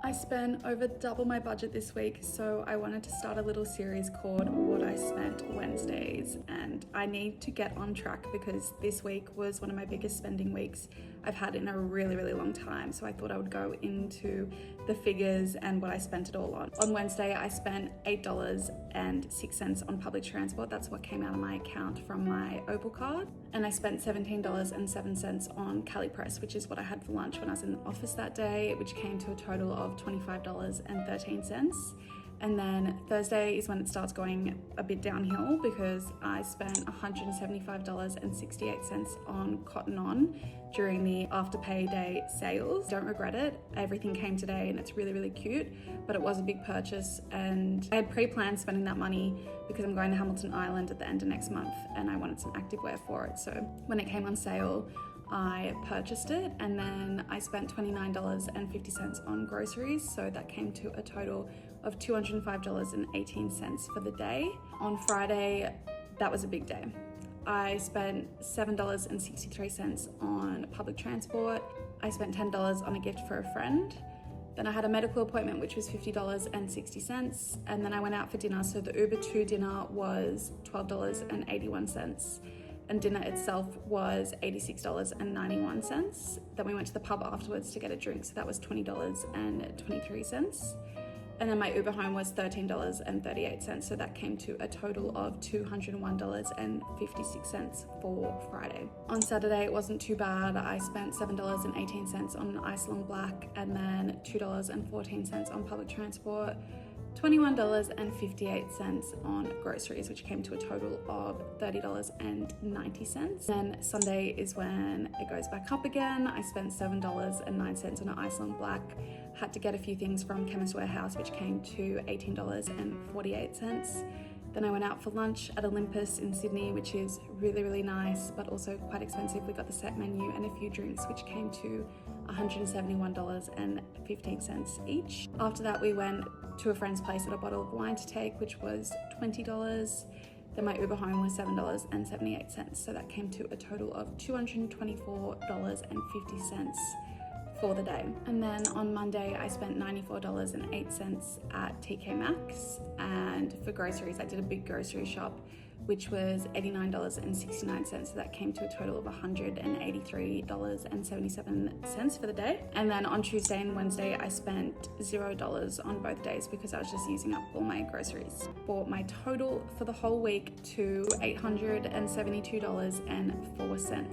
I spent over double my budget this week, so I wanted to start a little series called What I Spent Wednesdays, and I need to get on track because this week was one of my biggest spending weeks I've had in a really long time. So I thought I would go into the figures and what I spent it all on. On Wednesday, I spent $8.06 on public transport. That's what came out of my account from my Opal card. And I spent $17.07 on Cali Press, which is what I had for lunch when I was in the office that day, which came to a total of $25.13. And then Thursday is when it starts going a bit downhill because I spent $175.68 on Cotton On during the Afterpay Day sales. Don't regret it. Everything came today and it's really cute, but it was a big purchase and I had pre-planned spending that money because I'm going to Hamilton Island at the end of next month and I wanted some activewear for it. So when it came on sale, I purchased it, and then I spent $29.50 on groceries, so that came to a total of $205.18 for the day. On Friday, that was a big day. I spent $7.63 on public transport. I spent $10 on a gift for a friend. Then I had a medical appointment, which was $50.60, and then I went out for dinner, so the Uber to dinner was $12.81. And dinner itself was $86.91. Then we went to the pub afterwards to get a drink, so that was $20.23. And then my Uber home was $13.38, so that came to a total of $201.56 for Friday. On Saturday, it wasn't too bad. I spent $7.18 on Iceland Black, and then $2.14 on public transport, $21.58 on groceries, which came to a total of $30.90. Then Sunday is when it goes back up again. I spent $7.09 on an Iceland Black. Had to get a few things from Chemist Warehouse, which came to $18.48. Then I went out for lunch at Olympus in Sydney, which is really nice, but also quite expensive. We got the set menu and a few drinks, which came to $171.15 each. After that, we went to a friend's place at a bottle of wine to take, which was $20. Then my Uber home was $7.78, so that came to a total of $224.50 for the day. And then on Monday, I spent $94.08 at TK Maxx, and for groceries, I did a big grocery shop, which was $89.69, so that came to a total of $183.77 for the day. And then on Tuesday and Wednesday, I spent $0 on both days because I was just using up all my groceries. Brought my total for the whole week to $872.04.